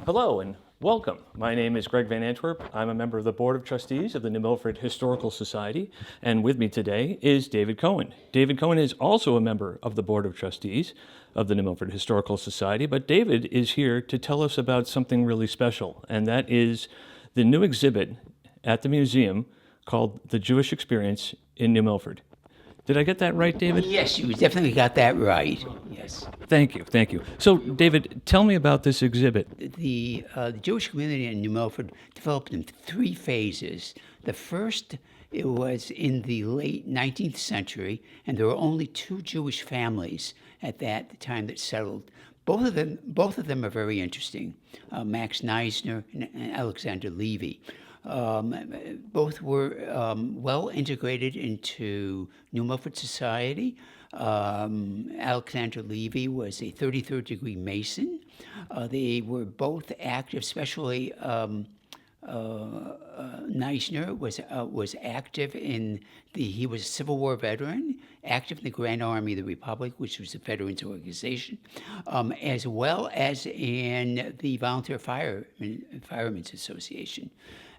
Hello and welcome. My name is Greg Van Antwerp. I'm a member of the Board of Trustees of the New Milford Historical Society, and with me today is David Cohen. David Cohen is also a member of the Board of Trustees of the New Milford Historical Society, but David is here to tell us about something really special, and that is the new exhibit at the museum called The Jewish Experience in New Milford. Did I get that right, David? Yes, you definitely got that right. Yes. Thank you, thank you. So, David, tell me about this exhibit. The Jewish community in New Milford developed in three phases. The first, it was in the late 19th century, and there were only two Jewish families at that time that settled. Both of them are very interesting. Max Neisner and Alexander Levy. Both were well integrated into New Milford society. Alexander Levy was a 33rd degree Mason. They were both active, especially Neisner was active he was a Civil War veteran, active in the Grand Army of the Republic, which was a veterans organization, as well as in the Volunteer Firemen's Association.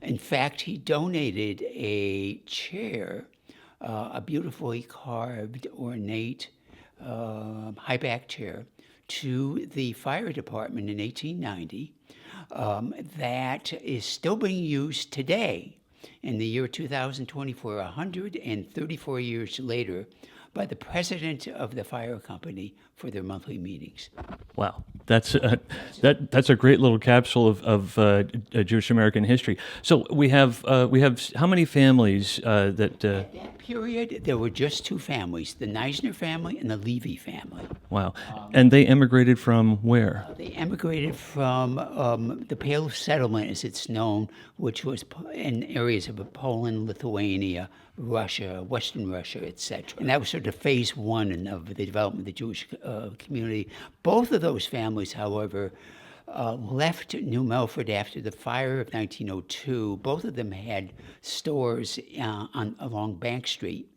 In fact, he donated a chair, a beautifully carved, ornate, high-back chair, to the fire department in 1890 that is still being used today in the year 2024, 134 years later, by the president of the fire company for their monthly meetings. Wow, that's a great little capsule of Jewish American history. So we have how many families that? That period, there were just two families: the Neisner family and the Levy family. Wow, and they emigrated from where? They emigrated from the Pale of Settlement, as it's known, which was in areas of Poland, Lithuania, Russia, Western Russia, etc. And that was sort of phase one of the development of the Jewish community. Both of those families, however, left New Milford after the fire of 1902. Both of them had stores along Bank Street.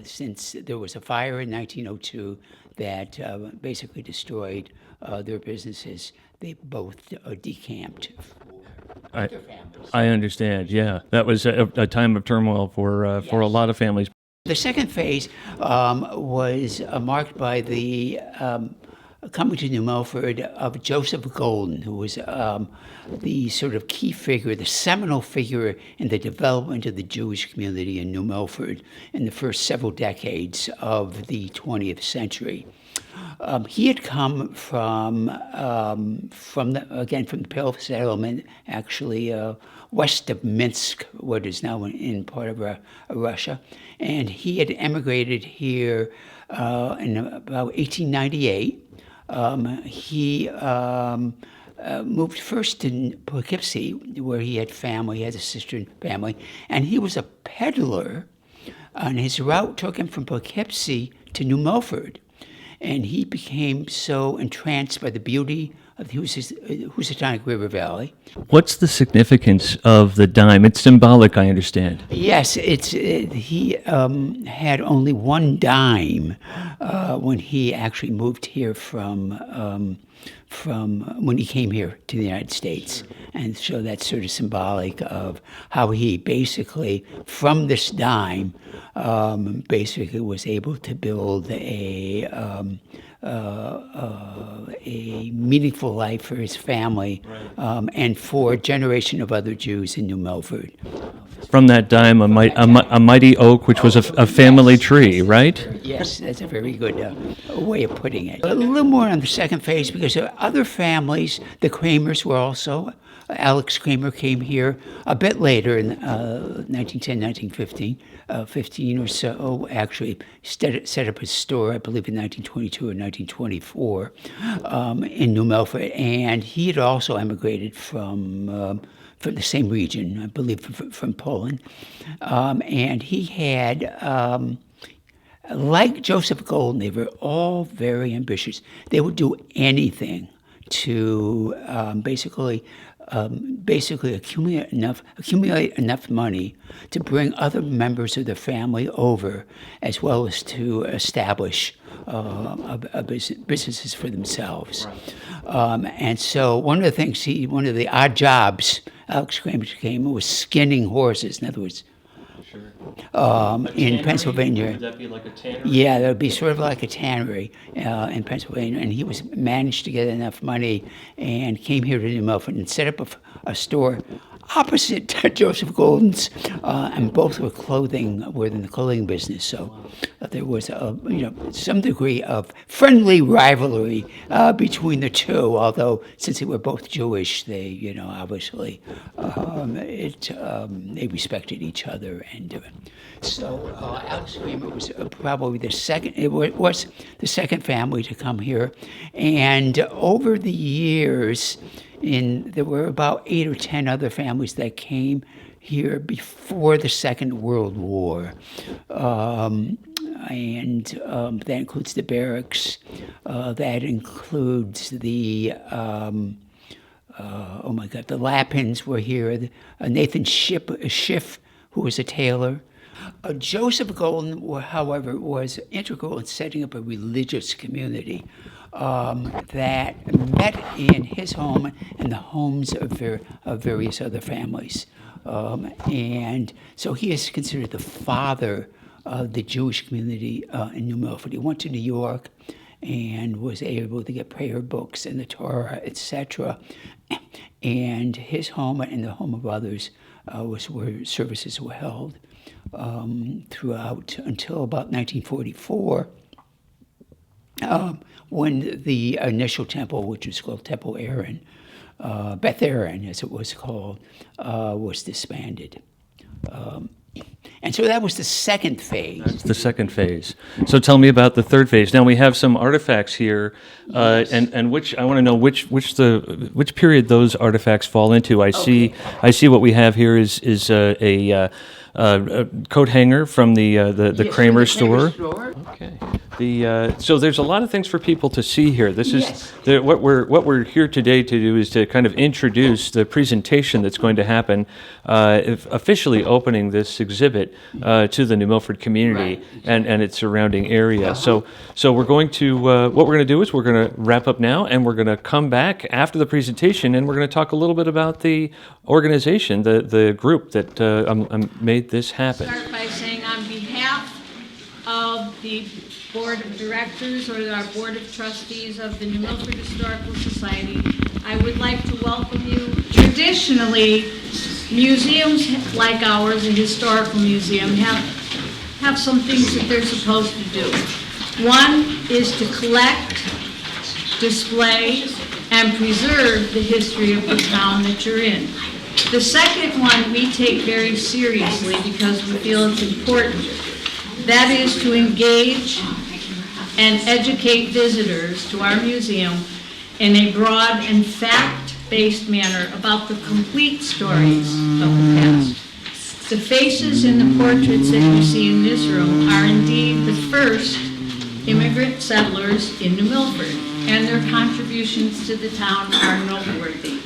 Since there was a fire in 1902 that basically destroyed their businesses, they both decamped. I understand. Yeah, that was a time of turmoil for a lot of families. The second phase was marked by the coming to New Milford of Joseph Golden, who was the sort of key figure, the seminal figure in the development of the Jewish community in New Milford in the first several decades of the 20th century. He had come from the Pale Settlement, actually west of Minsk, what is now in part of Russia, and he had emigrated here in about 1898. He moved first to Poughkeepsie, where he had family, he had a sister and family, and he was a peddler, and his route took him from Poughkeepsie to New Milford. And he became so entranced by the beauty of the Housatonic River Valley. What's the significance of the dime? It's symbolic, I understand. Yes, he had only one dime when he actually moved here from when he came here to the United States. And so that's sort of symbolic of how he basically, from this dime, basically was able to build a meaningful life for his family, and for a generation of other Jews in New Milford. From that dime, a mighty oak, which was a family tree, right? Yes, that's a very good way of putting it. A little more on the second phase, because there are other families. The Kramers were also. Alex Kramer came here a bit later in 1910, 1915, 15 or so, actually set up his store, I believe, in 1922 or 1924 in New Milford. And he had also emigrated from the same region, I believe, from Poland. And he had, like Joseph Golden, they were all very ambitious. They would do anything to basically basically accumulate enough money to bring other members of the family over, as well as to establish businesses for themselves. And so one of the odd jobs Alex Kramer came was skinning horses. In other words, in Pennsylvania. Would that be like a tannery? Yeah, that would be sort of like a tannery in Pennsylvania. And he managed to get enough money and came here to New Milford and set up a store opposite Joseph Golden's, and both were in the clothing business. So there was some degree of friendly rivalry between the two. Although since they were both Jewish, they obviously they respected each other. And so Alex Kramer was probably the second. It was the second family to come here, and over the years. There were about 8 or 10 other families that came here before the Second World War. And that includes the barracks. That includes the Lappins were here. Nathan Schiff, who was a tailor. Joseph Golden, however, was integral in setting up a religious community that met in his home and the homes of various other families. And so he is considered the father of the Jewish community in New Milford. He went to New York and was able to get prayer books and the Torah, etc. And his home and the home of others was where services were held throughout until about 1944. When the initial temple, which was called Temple Aaron, Beth Aaron as it was called, was disbanded. And so that was the second phase. That's the second phase. So tell me about the third phase. Now we have some artifacts here, Yes. and which I want to know which period those artifacts fall into. I see what we have here is a coat hanger from the Kramer store. Okay. So there's a lot of things for people to see here. This is Yes. what we're here today to do is to kind of introduce the presentation that's going to happen, officially opening this exhibit to the New Milford community and its surrounding area. So we're going to what we're going to do is we're going to wrap up now, and we're going to come back after the presentation, and we're going to talk a little bit about the organization, the group that made this happen. Start by saying on behalf of the Board of Directors or our Board of Trustees of the New Milford Historical Society, I would like to welcome you. Traditionally, museums like ours, a historical museum, have some things that they're supposed to do. One is to collect, display, and preserve the history of the town that you're in. The second one we take very seriously because we feel it's important. That is to engage and educate visitors to our museum in a broad and fact-based manner about the complete stories of the past. The faces in the portraits that you see in this room are indeed the first immigrant settlers in New Milford, and their contributions to the town are noteworthy.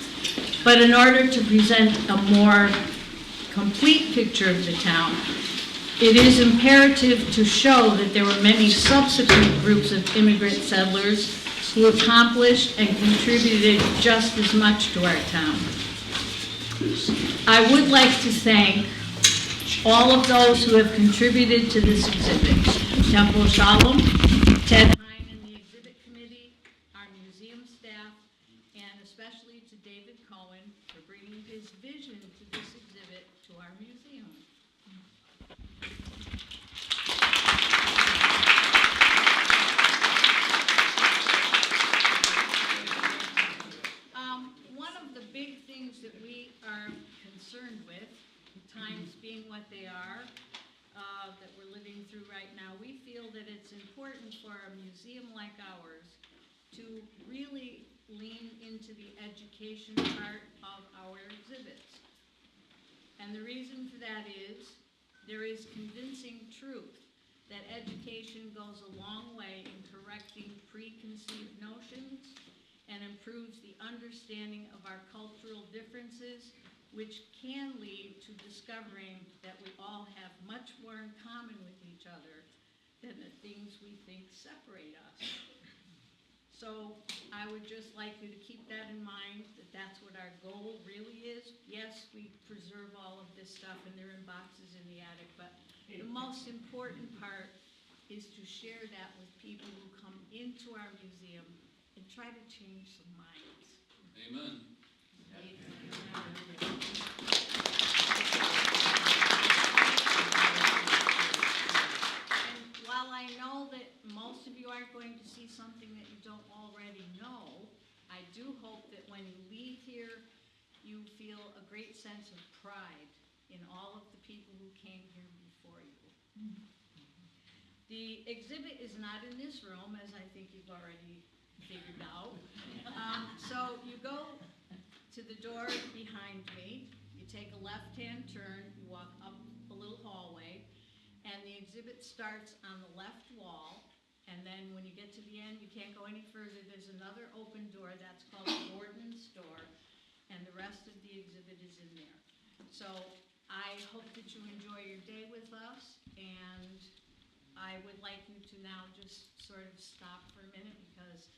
But in order to present a more complete picture of the town, it is imperative to show that there were many subsequent groups of immigrant settlers who accomplished and contributed just as much to our town. I would like to thank all of those who have contributed to this exhibit. Temple Shalom, Ted Hine and the exhibit committee, our museum staff, and especially to David Cohen for bringing his vision to this exhibit to our museum. One of the big things that we are concerned with, times being what they are, that we're living through right now, we feel that it's important for a museum like ours to really lean into the education part of our exhibits. And the reason for that is there is convincing truth that education goes a long way in correcting preconceived notions and improves the understanding of our cultural differences, which can lead to discovering that we all have much more in common with each other than the things we think separate us. So I would just like you to keep that in mind, that that's what our goal really is. Yes, we preserve all of this stuff and they're in boxes in the attic, but the most important part is to share that with people who come into our museum and try to change some minds. Amen. And while I know that most of you aren't going to see something that you don't already know, I do hope that when you leave here, you feel a great sense of pride in all of the people who came here before you. The exhibit is not in this room, as I think you've already figured out. So you go to the door behind me, you take a left-hand turn, you walk up a little hallway, and the exhibit starts on the left wall, and then when you get to the end, you can't go any further. There's another open door, that's called Gordon's door, and the rest of the exhibit is in there. So I hope that you enjoy your day with us, and I would like you to now just sort of stop for a minute because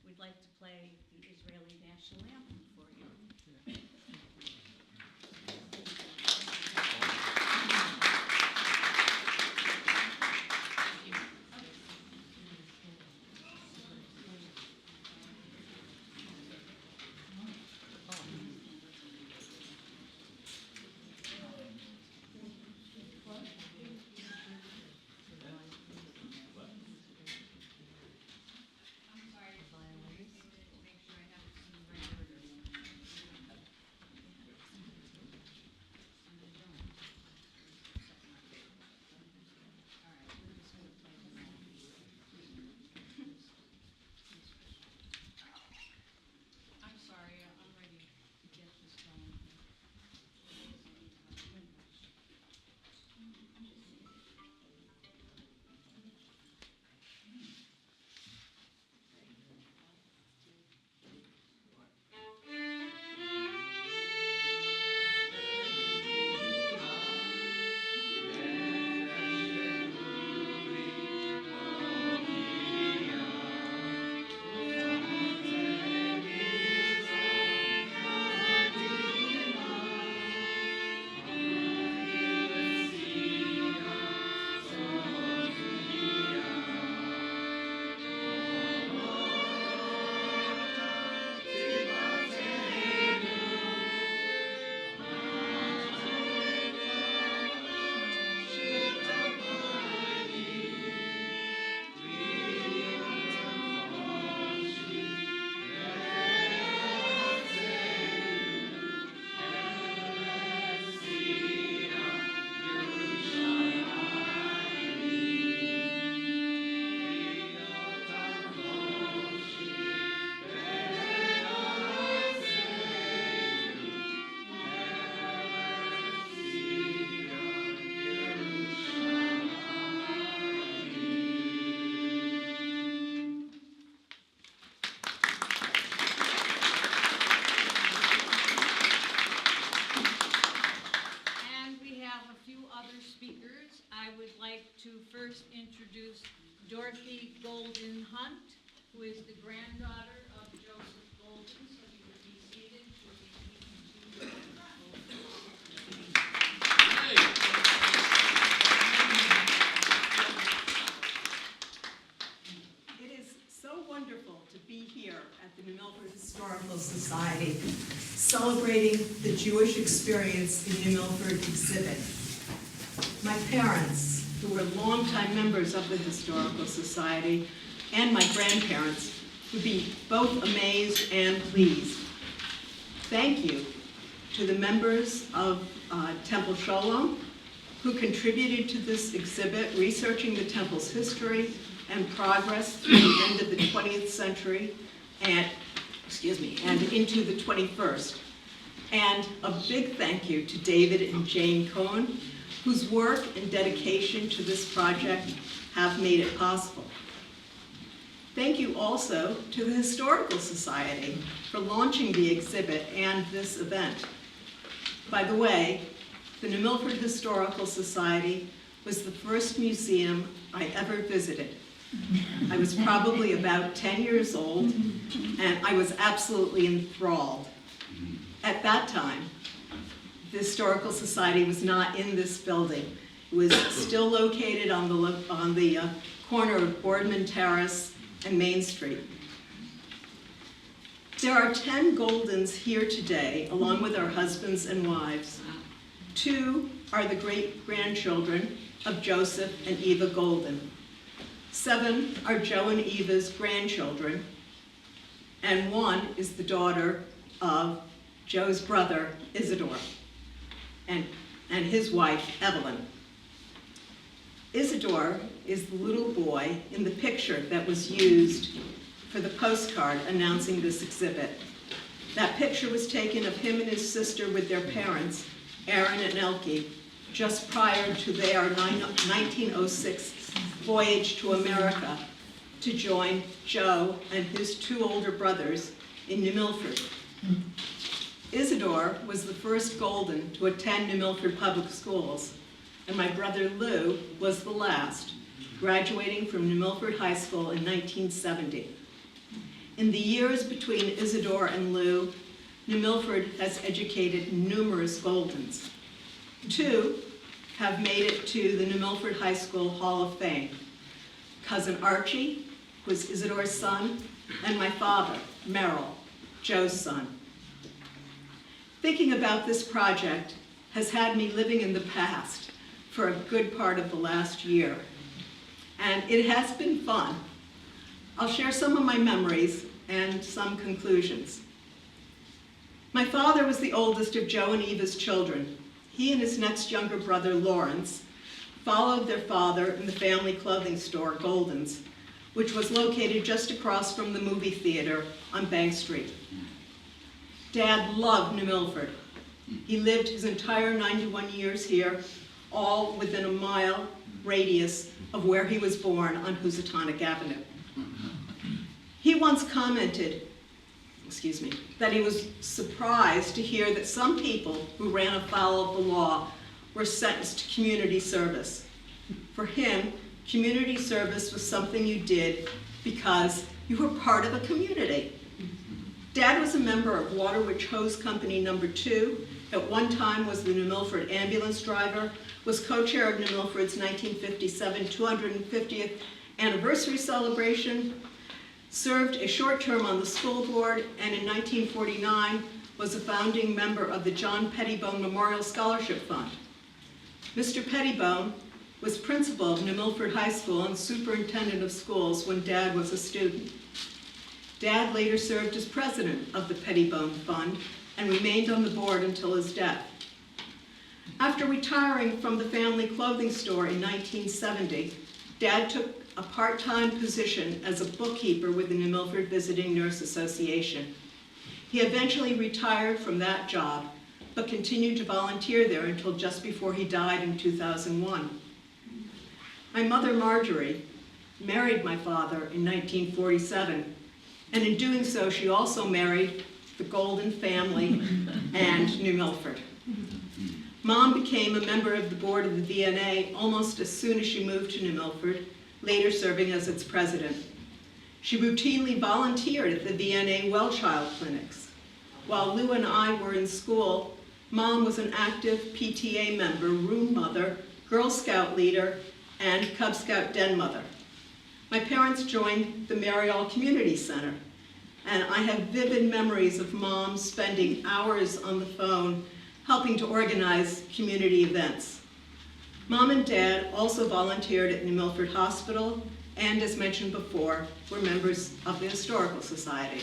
we'd like to play the Israeli national anthem for you. To first introduce Dorothy Golden Hunt, who is the granddaughter of Joseph Golden, so you would be seated. It is so wonderful to be here at the New Milford Historical Society, celebrating the Jewish experience in New Milford exhibit. My parents, who were longtime members of the Historical Society, and my grandparents would be both amazed and pleased. Thank you to the members of Temple Sholom, who contributed to this exhibit, researching the temple's history and progress through the end of the 20th century and into the 21st. And a big thank you to David and Jane Cohen, whose work and dedication to this project have made it possible. Thank you also to the Historical Society for launching the exhibit and this event. By the way, the New Milford Historical Society was the first museum I ever visited. I was probably about 10 years old, and I was absolutely enthralled. At that time, the Historical Society was not in this building. It was still located on the corner of Boardman Terrace and Main Street. There are 10 Goldens here today, along with our husbands and wives. 2 are the great-grandchildren of Joseph and Eva Golden. 7 are Joe and Eva's grandchildren, and 1 is the daughter of Joe's brother, Isidore, and his wife, Evelyn. Isidore is the little boy in the picture that was used for the postcard announcing this exhibit. That picture was taken of him and his sister with their parents, Aaron and Elke, just prior to their 1906 voyage to America to join Joe and his 2 older brothers in New Milford. Isidore was the first Golden to attend New Milford Public Schools, and my brother Lou was the last, graduating from New Milford High School in 1970. In the years between Isidore and Lou, New Milford has educated numerous Goldens. 2 have made it to the New Milford High School Hall of Fame. Cousin Archie was Isidore's son, and my father, Merrill, Joe's son. Thinking about this project has had me living in the past for a good part of the last year, and it has been fun. I'll share some of my memories and some conclusions. My father was the oldest of Joe and Eva's children. He and his next younger brother, Lawrence, followed their father in the family clothing store, Golden's, which was located just across from the movie theater on Bank Street. Dad loved New Milford. He lived his entire 91 years here, all within a mile radius of where he was born on Housatonic Avenue. He once commented, that he was surprised to hear that some people who ran afoul of the law were sentenced to community service. For him, community service was something you did because you were part of a community. Dad was a member of Waterwitch Hose Company No. 2, at one time was the New Milford ambulance driver, was co-chair of New Milford's 1957 250th anniversary celebration, served a short term on the school board, and in 1949 was a founding member of the John Pettibone Memorial Scholarship Fund. Mr. Pettibone was principal of New Milford High School and superintendent of schools when Dad was a student. Dad later served as president of the Pettibone Fund and remained on the board until his death. After retiring from the family clothing store in 1970, Dad took a part-time position as a bookkeeper with the New Milford Visiting Nurse Association. He eventually retired from that job, but continued to volunteer there until just before he died in 2001. My mother, Marjorie, married my father in 1947, and in doing so, she also married the Golden family and New Milford. Mom became a member of the board of the VNA almost as soon as she moved to New Milford, later serving as its president. She routinely volunteered at the VNA well child clinics. While Lou and I were in school, Mom was an active PTA member, room mother, Girl Scout leader, and Cub Scout den mother. My parents joined the Marial Community Center, and I have vivid memories of Mom spending hours on the phone helping to organize community events. Mom and Dad also volunteered at New Milford Hospital and, as mentioned before, were members of the Historical Society.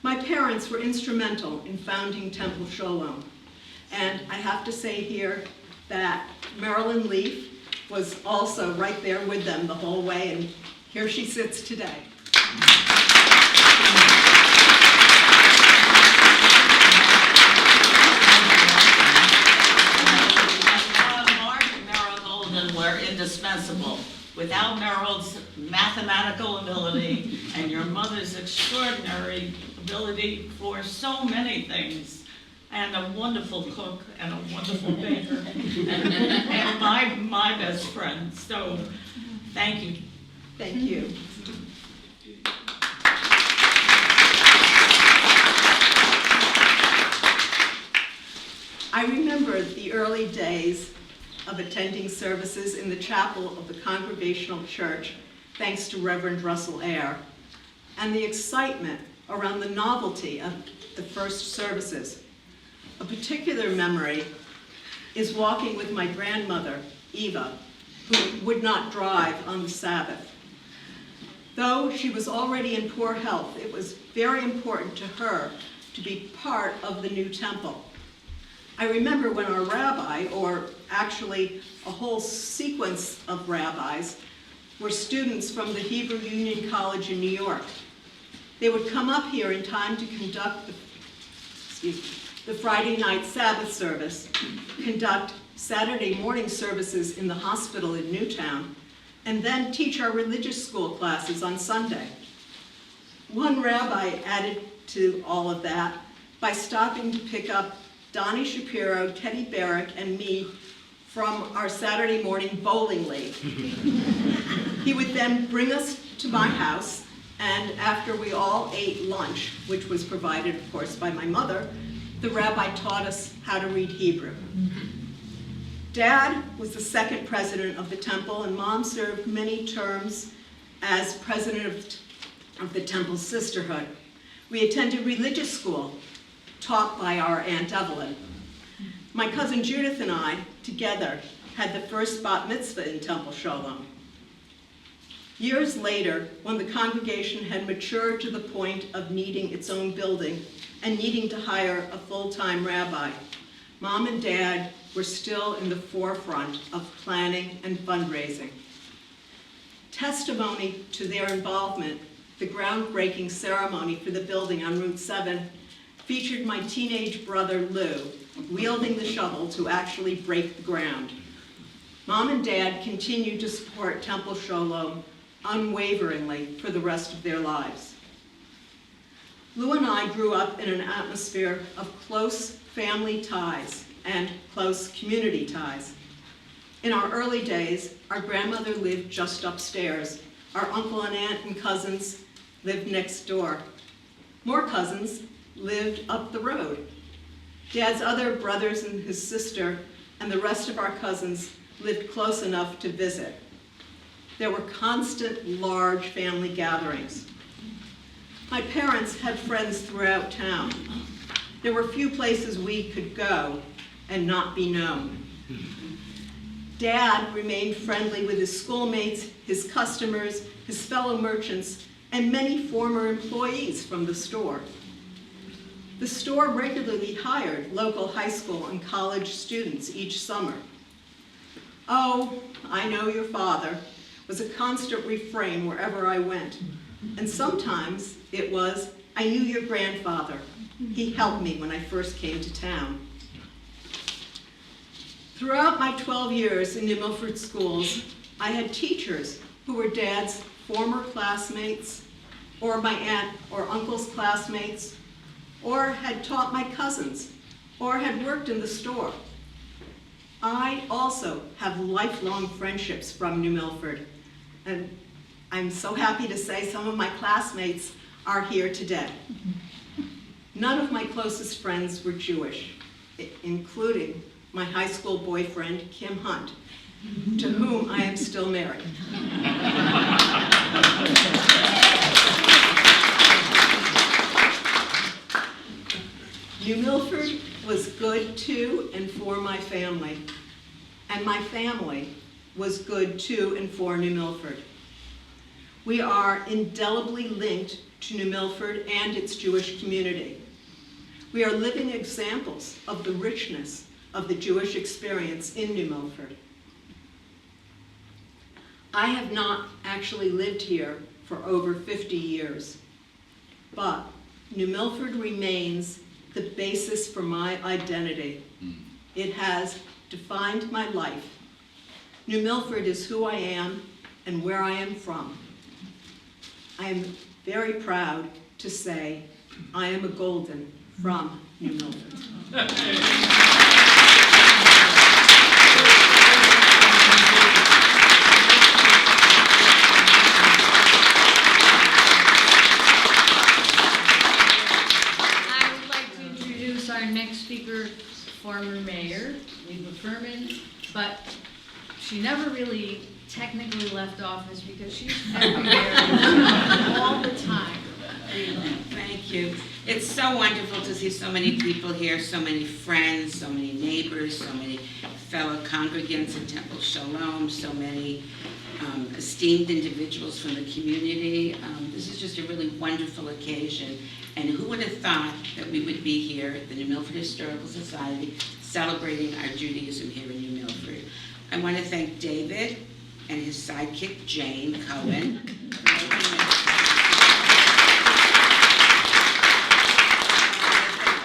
My parents were instrumental in founding Temple Shalom, and I have to say here that Marilyn Leaf was also right there with them the whole way, and here she sits today. Mark and Mara Golden were indispensable without Merrill's mathematical ability and your mother's extraordinary ability for so many things, and a wonderful cook and a wonderful baker, and my best friend. So, thank you. Thank you. I remember the early days of attending services in the chapel of the Congregational Church, thanks to Reverend Russell Eyre, and the excitement around the novelty of the first services. A particular memory is walking with my grandmother, Eva, who would not drive on the Sabbath. Though she was already in poor health, it was very important to her to be part of the new temple. I remember when our rabbi, or actually a whole sequence of rabbis, were students from the Hebrew Union College in New York. They would come up here in time to conduct the Friday night Sabbath service, conduct Saturday morning services in the hospital in Newtown, and then teach our religious school classes on Sunday. One rabbi added to all of that by stopping to pick up Donnie Shapiro, Teddy Barrick, and me from our Saturday morning bowling league. He would then bring us to my house, and after we all ate lunch, which was provided, of course, by my mother, the rabbi taught us how to read Hebrew. Dad was the second president of the temple, and Mom served many terms as president of the temple sisterhood. We attended religious school, taught by our Aunt Evelyn. My cousin Judith and I, together, had the first bat mitzvah in Temple Shalom. Years later, when the congregation had matured to the point of needing its own building and needing to hire a full-time rabbi, Mom and Dad were still in the forefront of planning and fundraising. Testimony to their involvement, the groundbreaking ceremony for the building on Route 7 featured my teenage brother Lou wielding the shovel to actually break the ground. Mom and Dad continued to support Temple Shalom unwaveringly for the rest of their lives. Lou and I grew up in an atmosphere of close family ties and close community ties. In our early days, our grandmother lived just upstairs. Our uncle and aunt and cousins lived next door. More cousins lived up the road. Dad's other brothers and his sister and the rest of our cousins lived close enough to visit. There were constant, large family gatherings. My parents had friends throughout town. There were few places we could go and not be known. Dad remained friendly with his schoolmates, his customers, his fellow merchants, and many former employees from the store. The store regularly hired local high school and college students each summer. "Oh, I know your father," was a constant refrain wherever I went. And sometimes it was, "I knew your grandfather. He helped me when I first came to town." Throughout my 12 years in New Milford schools, I had teachers who were Dad's former classmates, or my aunt or uncle's classmates, or had taught my cousins, or had worked in the store. I also have lifelong friendships from New Milford, and I'm so happy to say some of my classmates are here today. None of my closest friends were Jewish, including my high school boyfriend, Kim Hunt, to whom I am still married. New Milford was good to and for my family, and my family was good to and for New Milford. We are indelibly linked to New Milford and its Jewish community. We are living examples of the richness of the Jewish experience in New Milford. I have not actually lived here for over 50 years, but New Milford remains the basis for my identity. It has defined my life. New Milford is who I am, and where I am from. I am very proud to say I am a Golden from New Milford. I would like to introduce our next speaker, former mayor, Leva Furman, but she never really technically left office because she's everywhere all the time. Thank you. It's so wonderful to see so many people here, so many friends, so many neighbors, so many fellow congregants in Temple Shalom, so many esteemed individuals from the community. This is just a really wonderful occasion. And who would have thought that we would be here at the New Milford Historical Society celebrating our Judaism here in New Milford. I want to thank David and his sidekick, Jane Cohen.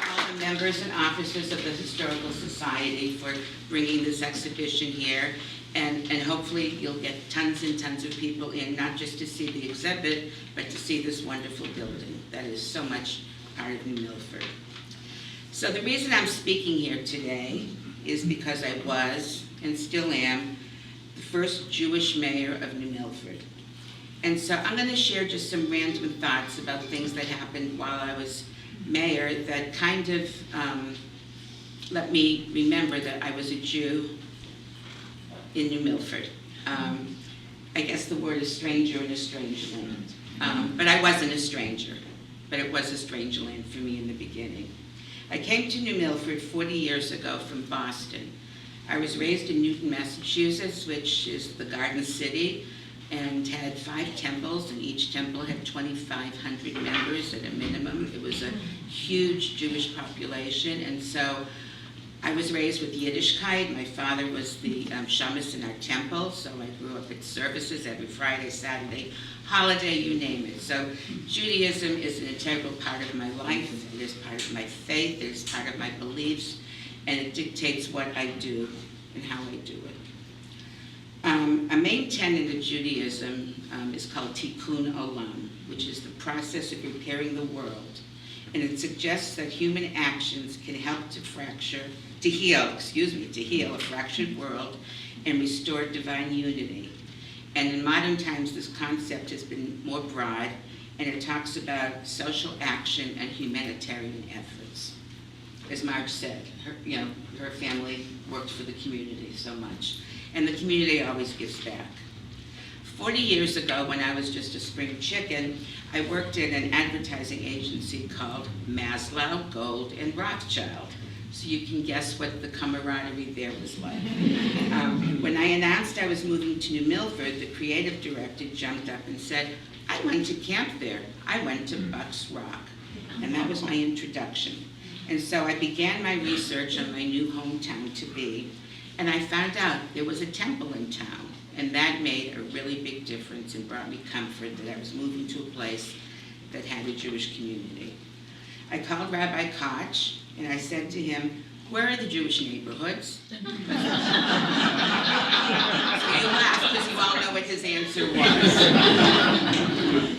All the members and officers of the Historical Society for bringing this exhibition here. And hopefully you'll get tons and tons of people in, not just to see the exhibit, but to see this wonderful building that is so much part of New Milford. So the reason I'm speaking here today is because I was, and still am, the first Jewish mayor of New Milford. And so I'm going to share just some random thoughts about things that happened while I was mayor that kind of let me remember that I was a Jew in New Milford. I guess the word is stranger in a strange land. But I wasn't a stranger, but it was a strange land for me in the beginning. I came to New Milford 40 years ago from Boston. I was raised in Newton, Massachusetts, which is the Garden City, and had 5 temples, and each temple had 2,500 members at a minimum. It was a huge Jewish population, and so I was raised with Yiddishkeit. My father was the shamus in our temple, so I grew up at services every Friday, Saturday, holiday, you name it. So Judaism is an integral part of my life. It is part of my faith. It is part of my beliefs, and it dictates what I do and how I do it. A main tenet of Judaism is called tikkun olam, which is the process of repairing the world. And it suggests that human actions can help to heal a fractured world and restore divine unity. And in modern times, this concept has been more broad, and it talks about social action and humanitarian efforts. As Marge said, her family worked for the community so much, and the community always gives back. 40 years ago, when I was just a spring chicken, I worked in an advertising agency called Maslow, Gold, and Rothschild. So you can guess what the camaraderie there was like. When I announced I was moving to New Milford, the creative director jumped up and said, "I went to camp there. I went to Bucks Rock." And that was my introduction. And so I began my research on my new hometown to be, and I found out there was a temple in town. And that made a really big difference and brought me comfort that I was moving to a place that had a Jewish community. I called Rabbi Koch, and I said to him, "Where are the Jewish neighborhoods?" So you laughed because you all know what his answer was.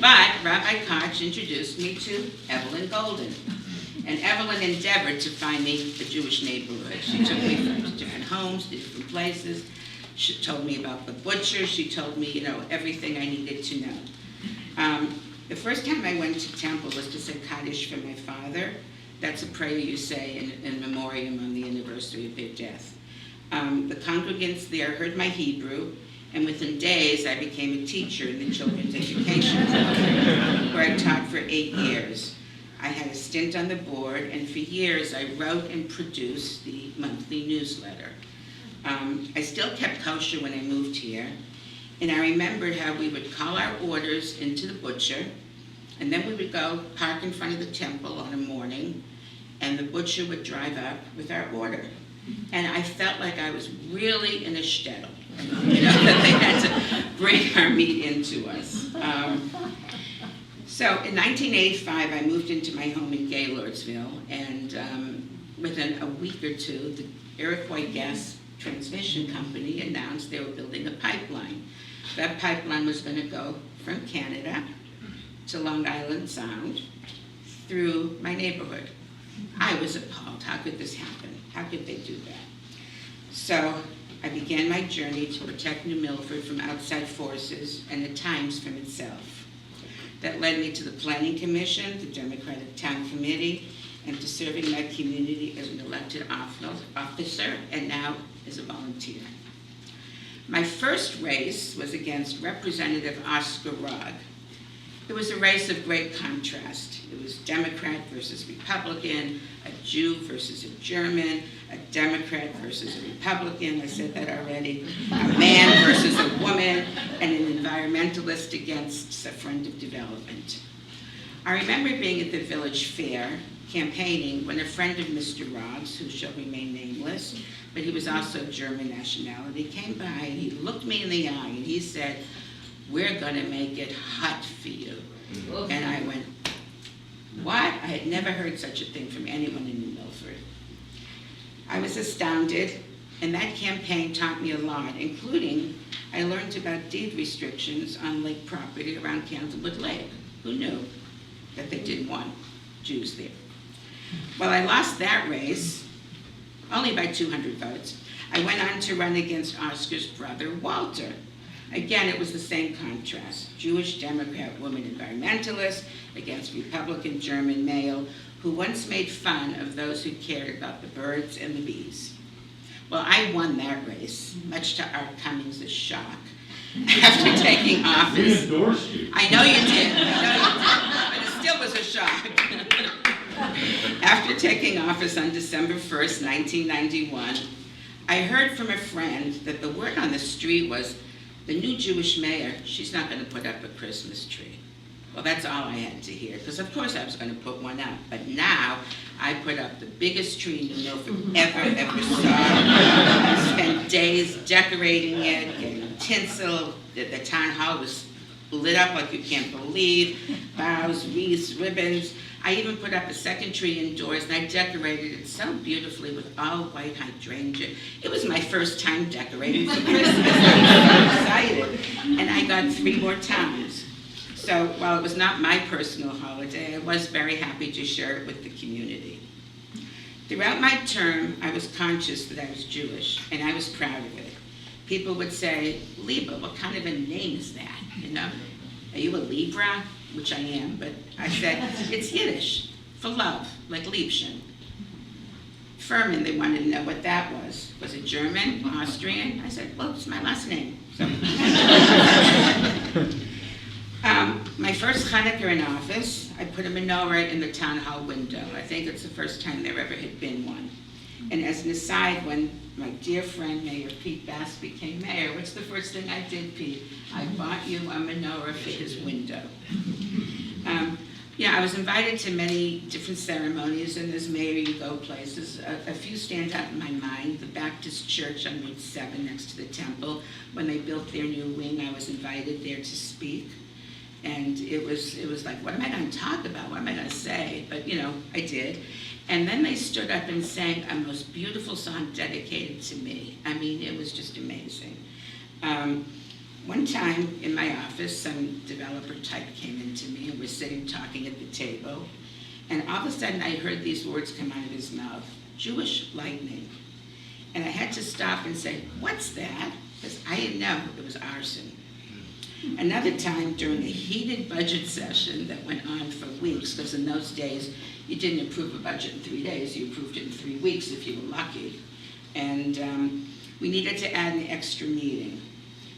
But Rabbi Koch introduced me to Evelyn Golden. And Evelyn endeavored to find me a Jewish neighborhood. She took me to different homes, to different places. She told me about the butcher. She told me, everything I needed to know. The first time I went to temple was to say Kaddish for my father. That's a prayer you say in memoriam on the anniversary of their death. The congregants there heard my Hebrew, and within days I became a teacher in the children's education program, where I taught for 8 years. I had a stint on the board, and for years I wrote and produced the monthly newsletter. I still kept kosher when I moved here, and I remembered how we would call our orders into the butcher, and then we would go park in front of the temple on a morning, and the butcher would drive up with our order. And I felt like I was really in a shtetl, that they had to bring our meat into us. So in 1985, I moved into my home in Gaylordsville, and within a week or two, the Iroquois Gas Transmission Company announced they were building a pipeline. That pipeline was going to go from Canada to Long Island Sound through my neighborhood. I was appalled. How could this happen? How could they do that? So I began my journey to protect New Milford from outside forces and at times from itself. That led me to the Planning Commission, the Democratic Town Committee, and to serving my community as an elected officer and now as a volunteer. My first race was against Representative Oscar Rogg. It was a race of great contrast. It was Democrat versus Republican, a Jew versus a German, a Democrat versus a Republican, I said that already, a man versus a woman, and an environmentalist against a friend of development. I remember being at the village fair campaigning when a friend of Mr. Rogg's, who shall remain nameless, but he was also of German nationality, came by and he looked me in the eye and he said, "We're gonna make it hot for you." And I went, what? I had never heard such a thing from anyone in New Milford. I was astounded, and that campaign taught me a lot, including I learned about deed restrictions on lake property around Candlewood Lake. Who knew that they didn't want Jews there? Well, I lost that race, only by 200 votes. I went on to run against Oscar's brother, Walter. Again, it was the same contrast. Jewish Democrat woman environmentalist against Republican German male who once made fun of those who cared about the birds and the bees. Well, I won that race, much to Art Cummings' shock. After taking office. We endorsed you. I know you did, but it still was a shock. After taking office on December 1st, 1991, I heard from a friend that the word on the street was, the new Jewish mayor, she's not going to put up a Christmas tree. Well, that's all I had to hear, because of course I was going to put one up. But now, I put up the biggest tree New Milford ever saw. I spent days decorating it, getting tinsel. The town hall was lit up like you can't believe. Boughs, wreaths, ribbons. I even put up a second tree indoors, and I decorated it so beautifully with all white hydrangea. It was my first time decorating for Christmas. I was so excited. And I got 3 more times. So while it was not my personal holiday, I was very happy to share it with the community. Throughout my term, I was conscious that I was Jewish, and I was proud of it. People would say, Liba, what kind of a name is that? You know, are you a Libra? Which I am, but I said, it's Yiddish, for love, like Liebchen. Furman, they wanted to know what that was. Was it German, Austrian? I said, well, it's my last name. So. My first Hanukkah in office, I put a menorah in the town hall window. I think it's the first time there ever had been one. And as an aside, when my dear friend Mayor Pete Bass became mayor, what's the first thing I did, Pete? I bought you a menorah for his window. I was invited to many different ceremonies, and as mayor you go places. A few stand out in my mind. The Baptist Church on Route 7 next to the temple. When they built their new wing, I was invited there to speak. And it was like, what am I going to talk about? What am I going to say? But, I did. And then they stood up and sang a most beautiful song dedicated to me. I mean, it was just amazing. One time in my office, some developer type came into me and we're sitting talking at the table. And all of a sudden I heard these words come out of his mouth, Jewish lightning. And I had to stop and say, what's that? Because I didn't know it was arson. Another time during a heated budget session that went on for weeks, because in those days, you didn't approve a budget in 3 days, you approved it in 3 weeks if you were lucky. And we needed to add an extra meeting.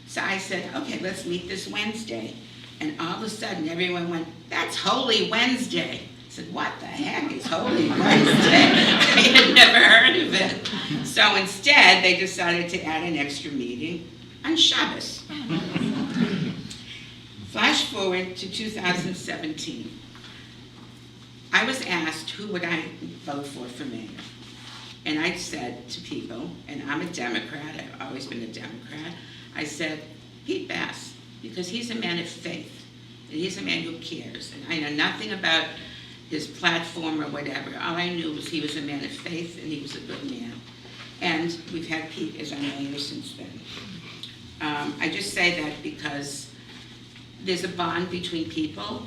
So I said, okay, let's meet this Wednesday. And all of a sudden, everyone went, that's Holy Wednesday. I said, what the heck is Holy Wednesday? I had never heard of it. So instead, they decided to add an extra meeting on Shabbos. Flash forward to 2017. I was asked who would I vote for mayor. And I said to people, and I'm a Democrat, I've always been a Democrat, I said, Pete Bass, because he's a man of faith, and he's a man who cares. And I know nothing about his platform or whatever. All I knew was he was a man of faith, and he was a good man. And we've had Pete as our mayor since then. I just say that because there's a bond between people,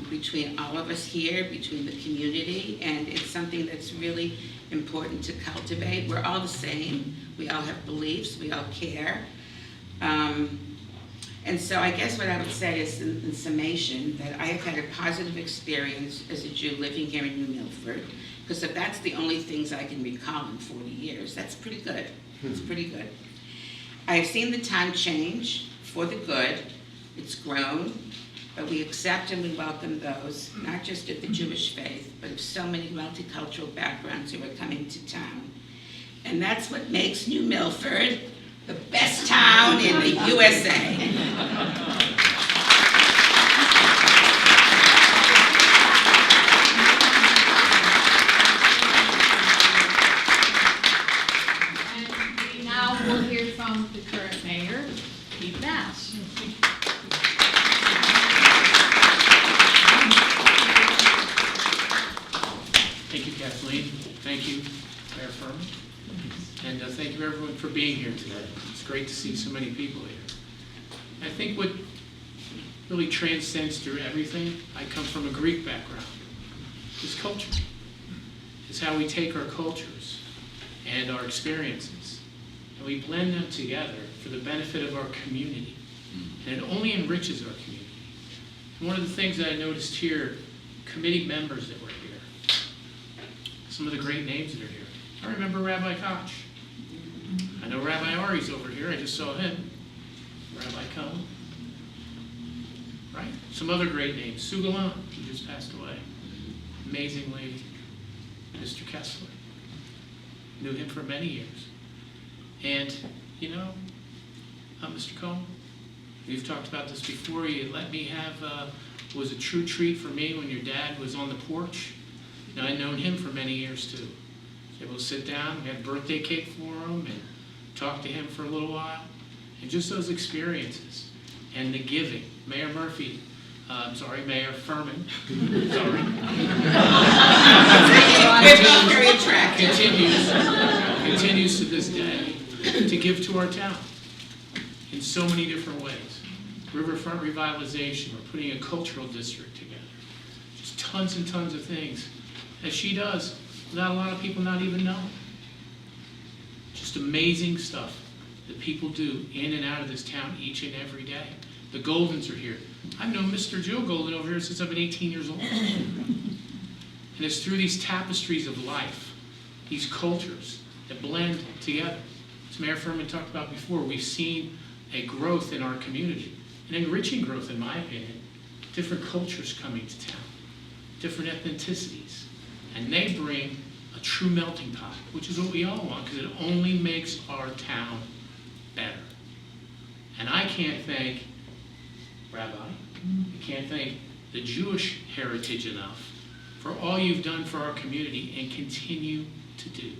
between all of us here, between the community, and it's something that's really important to cultivate. We're all the same. We all have beliefs. We all care. And so I guess what I would say is, in summation, that I have had a positive experience as a Jew living here in New Milford, because if that's the only things I can recall in 40 years, that's pretty good. It's pretty good. I've seen the town change for the good. It's grown, but we accept and we welcome those, not just of the Jewish faith, but of so many multicultural backgrounds who are coming to town. And that's what makes New Milford the best town in the USA. And we now will hear from the current mayor, Pete Bass. Thank you, Kathleen. Thank you, Mayor Furman. And thank you, everyone, for being here today. It's great to see so many people here. I think what really transcends through everything, I come from a Greek background, is culture. It's how we take our cultures and our experiences, and we blend them together for the benefit of our community. And it only enriches our community. And one of the things that I noticed here, committee members that were here, some of the great names that are here. I remember Rabbi Koch. I know Rabbi Ari's over here. I just saw him. Rabbi Cohen. Right? Some other great names. Sue Gallant, who just passed away. Amazing lady. Mr. Kessler. Knew him for many years. And, you know, Mr. Cohen, we've talked about this before. You let me have, was a true treat for me when your dad was on the porch. And I'd known him for many years too. So able to sit down, we had birthday cake for him, and talk to him for a little while. And just those experiences and the giving. Mayor Murphy, Mayor Furman, sorry. We're both very attractive. Continues to this day to give to our town in so many different ways. Riverfront revitalization, we're putting a cultural district together. Just tons and tons of things that she does without a lot of people not even knowing. Just amazing stuff that people do in and out of this town each and every day. The Goldens are here. I've known Mr. Joe Golden over here since I've been 18 years old. And it's through these tapestries of life, these cultures that blend together. As Mayor Furman talked about before, we've seen a growth in our community, an enriching growth, in my opinion. Different cultures coming to town, different ethnicities, and they bring a true melting pot, which is what we all want, because it only makes our town better. And I can't thank Rabbi, I can't thank the Jewish heritage enough for all you've done for our community and continue to do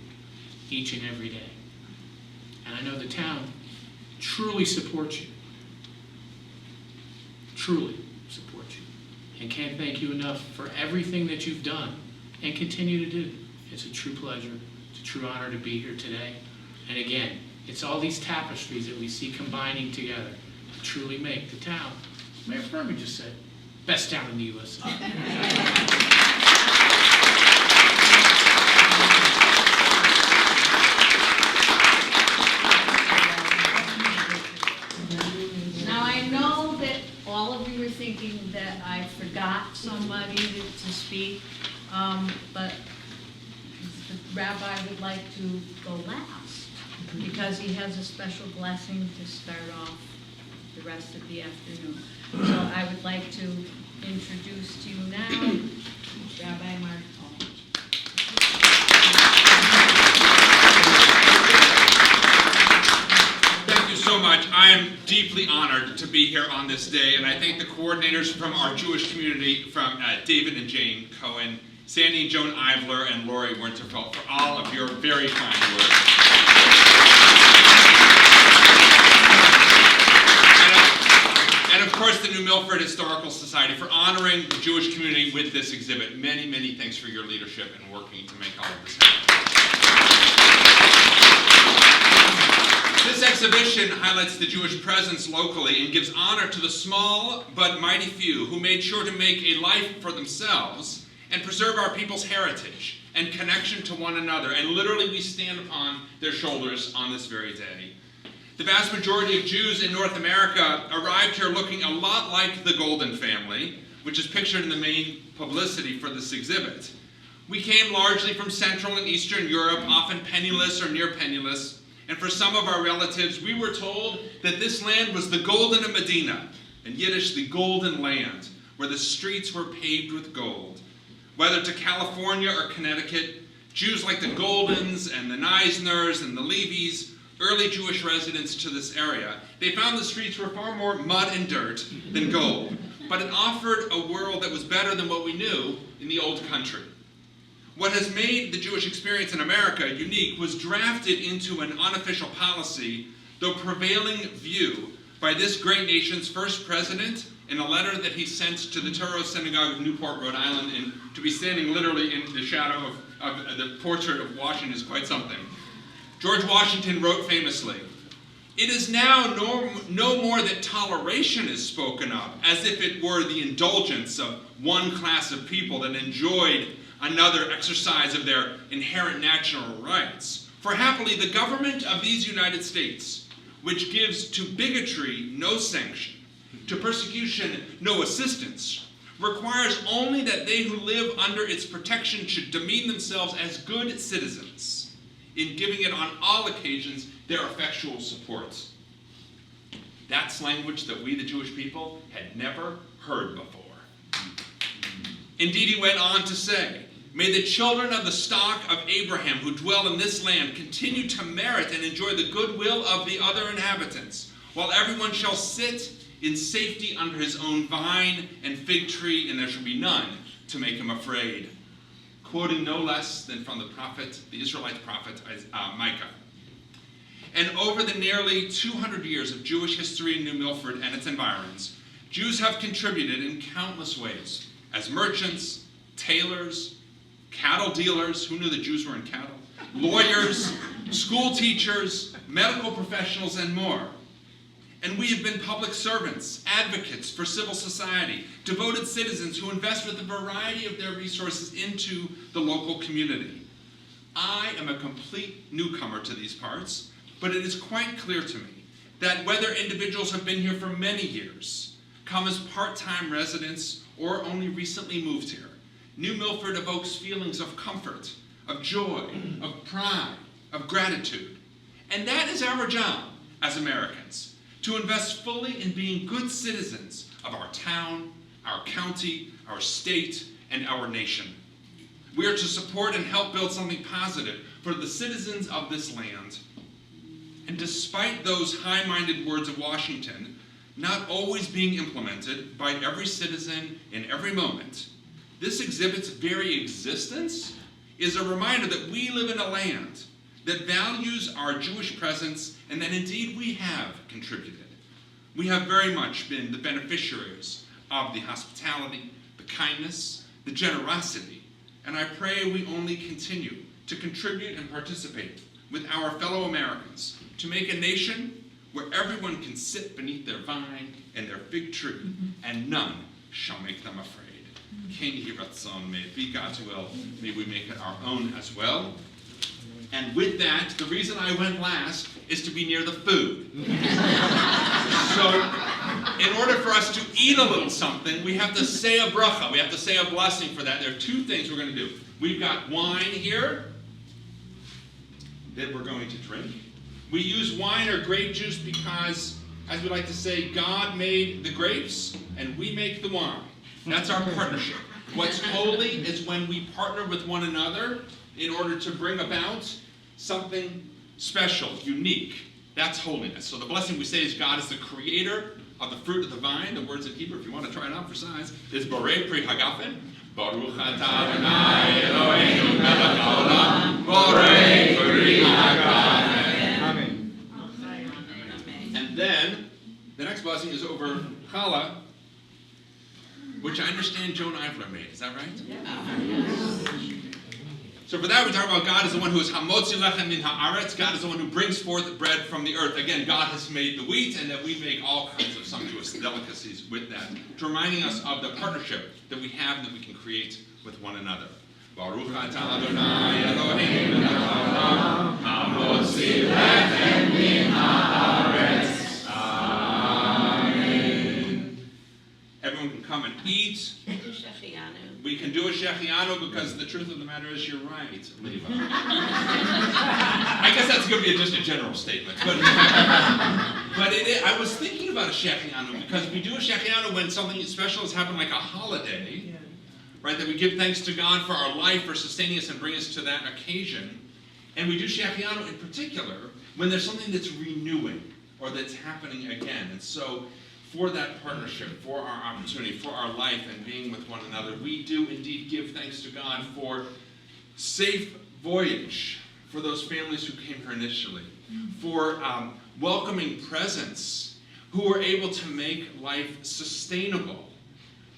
each and every day. And I know the town truly supports you. Truly supports you. And can't thank you enough for everything that you've done and continue to do. It's a true pleasure. It's a true honor to be here today. And again, it's all these tapestries that we see combining together to truly make the town, Mayor Furman just said, best town in the USA. Now, I know that all of you are thinking that I forgot somebody to speak, but the rabbi would like to go last because he has a special blessing to start off the rest of the afternoon. So I would like to introduce to you now Rabbi Mark. Thank you so much. I am deeply honored to be here on this day, and I thank the coordinators from our Jewish community, from David and Jane Cohen, Sandy and Joan Ivler, and Lori Winterfeld for all of your very kind words. And of course, the New Milford Historical Society for honoring the Jewish community with this exhibit. Many, many thanks for your leadership and working to make all of this happen. This exhibition highlights the Jewish presence locally and gives honor to the small but mighty few who made sure to make a life for themselves and preserve our people's heritage and connection to one another. And literally we stand upon their shoulders on this very day. The vast majority of Jews in North America arrived here looking a lot like the Golden family, which is pictured in the main publicity for this exhibit. We came largely from Central and Eastern Europe, often penniless or near penniless, and for some of our relatives, we were told that this land was the Golden Medina, in Yiddish, the Golden Land, where the streets were paved with gold. Whether to California or Connecticut, Jews like the Goldens and the Neisners and the Levies, early Jewish residents to this area, they found the streets were far more mud and dirt than gold, but it offered a world that was better than what we knew in the old country. What has made the Jewish experience in America unique was drafted into an unofficial policy, though prevailing view, by this great nation's first president in a letter that he sent to the Torah Synagogue of Newport, Rhode Island, and to be standing literally in the shadow of the portrait of Washington is quite something. George Washington wrote famously, "It is now no more that toleration is spoken of, as if it were the indulgence of one class of people that enjoyed another exercise of their inherent natural rights. For happily the government of these United States, which gives to bigotry no sanction, to persecution no assistance, requires only that they who live under its protection should demean themselves as good citizens, in giving it on all occasions their effectual support." That's language that we, the Jewish people, had never heard before. Indeed, he went on to say, "May the children of the stock of Abraham who dwell in this land continue to merit and enjoy the goodwill of the other inhabitants, while everyone shall sit in safety under his own vine and fig tree, and there shall be none to make him afraid." Quoting no less than from the prophet, the Israelite prophet Micah. And over the nearly 200 years of Jewish history in New Milford and its environs, Jews have contributed in countless ways, as merchants, tailors, cattle dealers, who knew that Jews were in cattle, lawyers, school teachers, medical professionals, and more. And we have been public servants, advocates for civil society, devoted citizens who invest with a variety of their resources into the local community. I am a complete newcomer to these parts, but it is quite clear to me that whether individuals have been here for many years, come as part-time residents, or only recently moved here, New Milford evokes feelings of comfort, of joy, of pride, of gratitude. And that is our job as Americans, to invest fully in being good citizens of our town, our county, our state, and our nation. We are to support and help build something positive for the citizens of this land. And despite those high-minded words of Washington not always being implemented by every citizen in every moment, this exhibit's very existence is a reminder that we live in a land that values our Jewish presence, and that indeed we have contributed. We have very much been the beneficiaries of the hospitality, the kindness, the generosity, and I pray we only continue to contribute and participate with our fellow Americans to make a nation where everyone can sit beneath their vine and their fig tree, and none shall make them afraid. King Yiratzon, may it be God's will, may we make it our own as well. And with that, the reason I went last is to be near the food. So, in order for us to eat a little something, we have to say a bracha. We have to say a blessing for that. There are two things we're going to do. We've got wine here that we're going to drink. We use wine or grape juice because, as we like to say, God made the grapes and we make the wine. That's our partnership. What's holy is when we partner with one another in order to bring about something special, unique. That's holiness. So the blessing we say is God is the creator of the fruit of the vine. The words in Hebrew, if you want to try it out for size, is Borei Pri Hagafen. Baruch atah Adonai Eloheinu melech haolam, Borei Pri Hagafen. Amen. And then, the next blessing is over challah, which I understand Joan Ivler made. Is that right? Yeah. So for that, we talk about God is the one who is hamotzi lechem min haaretz. God is the one who brings forth bread from the earth. Again, God has made the wheat, and that we make all kinds of sumptuous delicacies with that, to reminding us of the partnership that we have and that we can create with one another. Baruch atah Adonai Eloheinu melech haolam, hamotzi lechem min haaretz. Amen. Everyone can come and eat. We can do a shechianu because the truth of the matter is you're right, Leva. I guess that's going to be just a general statement. But I was thinking about a shechianu because we do a shechianu when something special has happened, like a holiday, right? That we give thanks to God for our life, for sustaining us and bringing us to that occasion. And we do shechianu in particular when there's something that's renewing or that's happening again. And so for that partnership, for our opportunity, for our life and being with one another, we do indeed give thanks to God for safe voyage for those families who came here initially, for welcoming presence who are able to make life sustainable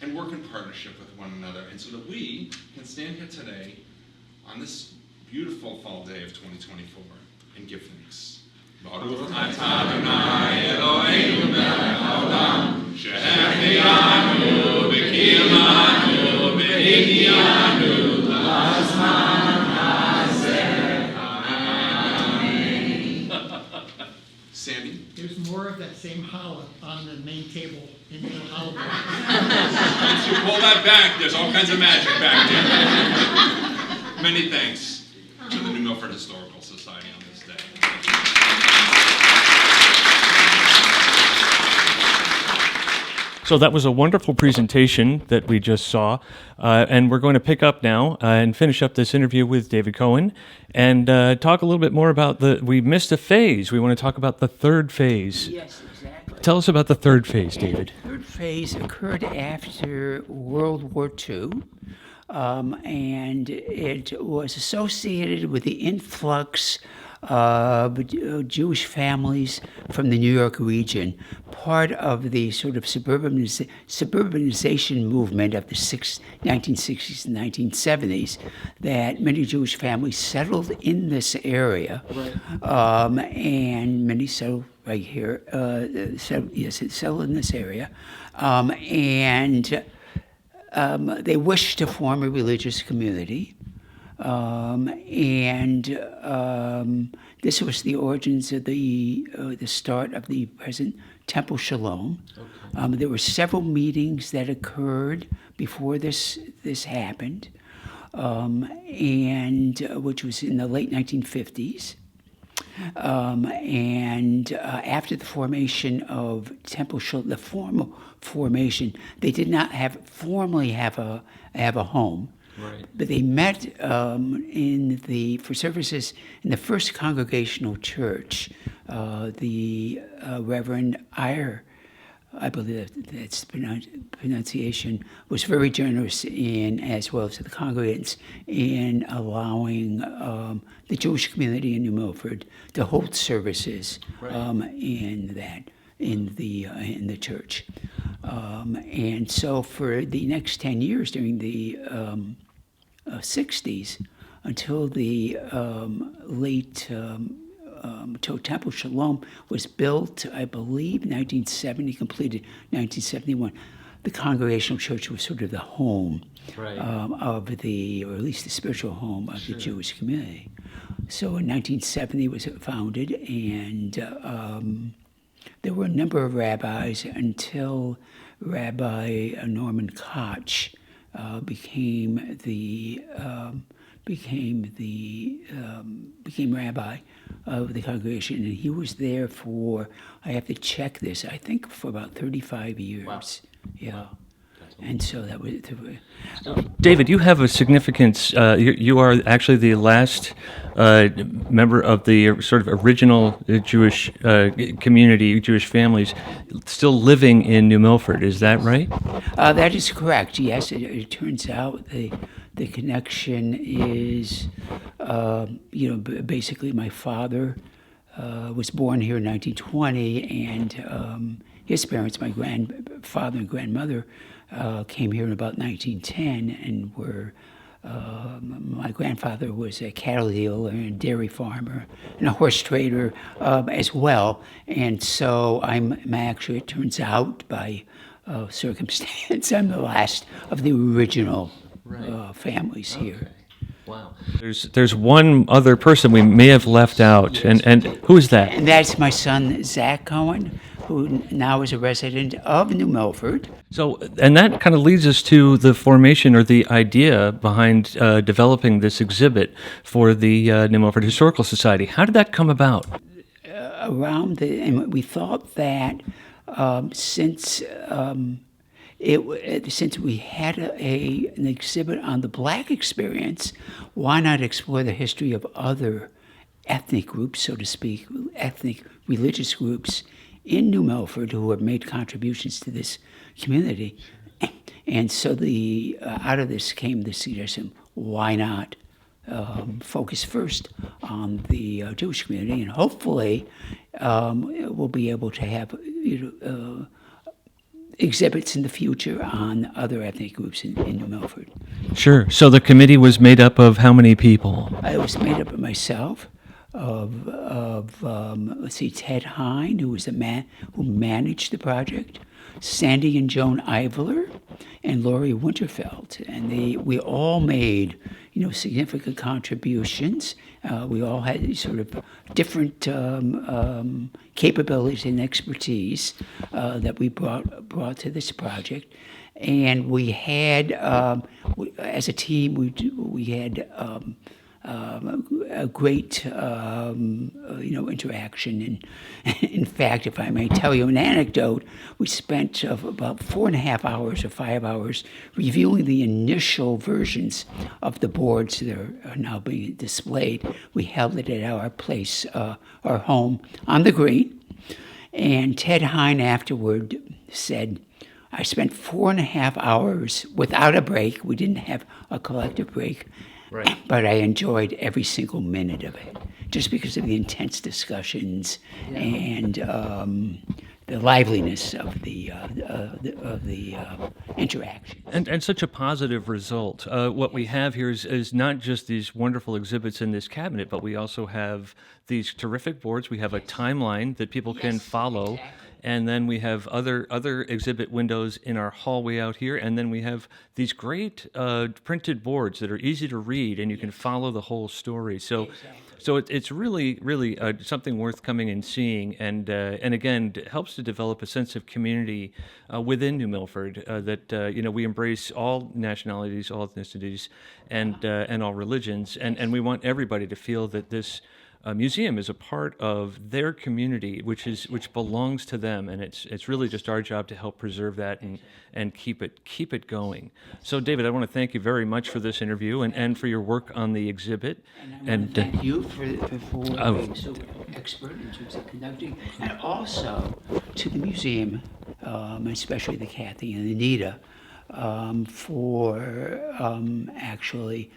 and work in partnership with one another, and so that we can stand here today on this beautiful fall day of 2024 and give thanks. Baruch atah Adonai Eloheinu melech haolam, shehechianu v'kiyamanu v'hidyanu l'zman hazeh. Amen. Sandy? There's more of that same challah on the main table in the challah bar. Once you pull that back, there's all kinds of magic back there. Many thanks to the New Milford Historical Society on this day. So that was a wonderful presentation that we just saw, and we're going to pick up now and finish up this interview with David Cohen and talk a little bit more about we missed a phase. We want to talk about the third phase. Yes, exactly. Tell us about the third phase, David. The third phase occurred after World War II, and it was associated with the influx of Jewish families from the New York region, part of the sort of suburbanization movement of the 1960s and 1970s, that many Jewish families settled in this area, and many settled right here, settled in this area, and they wished to form a religious community. This was the origins of the start of the present Temple Shalom. Okay. There were several meetings that occurred before this happened, and which was in the late 1950s. After the formation of Temple Shalom, the formal formation, they did not formally have a home. Right. But they met for services in the First Congregational Church. The Reverend Iyer, I believe that's the pronunciation, was very generous as well as the congregants, in allowing the Jewish community in New Milford to hold services in the church. And so for the next 10 years during the 60s, until the late Temple Shalom was built, I believe, 1970, completed 1971, the Congregational Church was sort of the home of or at least the spiritual home of the Jewish community. So in 1970 was founded, and there were a number of rabbis until Rabbi Norman Koch became rabbi of the congregation, and he was there for, I have to check this, I think for about 35 years. Wow. Yeah. Wow. And so that was. David, you have a significance. You are actually the last member of the sort of original Jewish community, Jewish families, still living in New Milford. Is that right? That is correct. Yes, it turns out the connection is, basically my father was born here in 1920, and his parents, my grandfather and grandmother, came here in about 1910 and were my grandfather was a cattle dealer and a dairy farmer and a horse trader as well. And so I'm actually, it turns out, by circumstance, I'm the last of the original families here. Wow. There's one other person we may have left out, and who is that? And that's my son, Zach Cohen, who now is a resident of New Milford. So, and that kind of leads us to the formation or the idea behind developing this exhibit for the New Milford Historical Society. How did that come about? And we thought that since we had an exhibit on the Black experience, why not explore the history of other ethnic groups, so to speak, ethnic religious groups in New Milford who have made contributions to this community? And so out of this came the suggestion, why not focus first on the Jewish community, and hopefully we'll be able to have exhibits in the future on other ethnic groups in New Milford. Sure. So the committee was made up of how many people? It was made up of myself, Ted Hine, who was the man who managed the project, Sandy and Joan Ivler, and Lori Winterfeld, and we all made significant contributions. We all had sort of different capabilities and expertise that we brought to this project, and we had, as a team, we had a great interaction. And in fact, if I may tell you an anecdote, we spent about 4.5 hours or 5 hours reviewing the initial versions of the boards that are now being displayed. We held it at our place, our home on the green. And Ted Hine afterward said, I spent 4.5 hours without a break. We didn't have a collective break. Right. But I enjoyed every single minute of it, just because of the intense discussions and the liveliness of the interaction. And such a positive result. What we have here is not just these wonderful exhibits in this cabinet, but we also have these terrific boards. We have a timeline that people can follow. Exactly. And then we have other exhibit windows in our hallway out here. And then we have these great printed boards that are easy to read, and you can follow the whole story. So it's really, really something worth coming and seeing. And again, it helps to develop a sense of community within New Milford that we embrace all nationalities, all ethnicities, and all religions. And we want everybody to feel that this museum is a part of their community, which belongs to them, and it's really just our job to help preserve that and keep it going. So, David, I want to thank you very much for this interview and for your work on the exhibit. And thank you for being so expert in terms of conducting, and also to the museum, especially the Kathy and Anita, for actually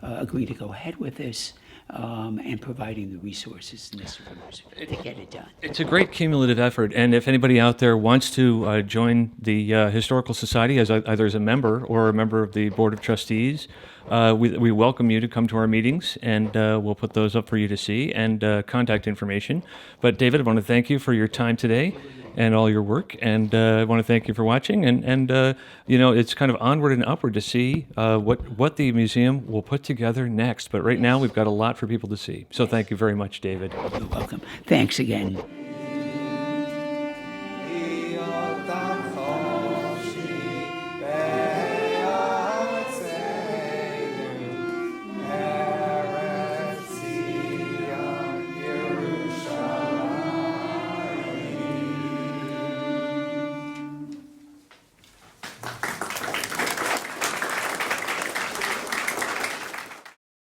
agreeing to go ahead with this. And providing the resources necessary to get it done. It's a great cumulative effort, and if anybody out there wants to join the Historical Society as either as a member or a member of the Board of Trustees, we welcome you to come to our meetings, and we'll put those up for you to see, and contact information. But David, I want to thank you for your time today and all your work, and I want to thank you for watching, and it's kind of onward and upward to see what the museum will put together next. But right now we've got a lot for people to see. So thank you very much, David. You're welcome. Thanks again.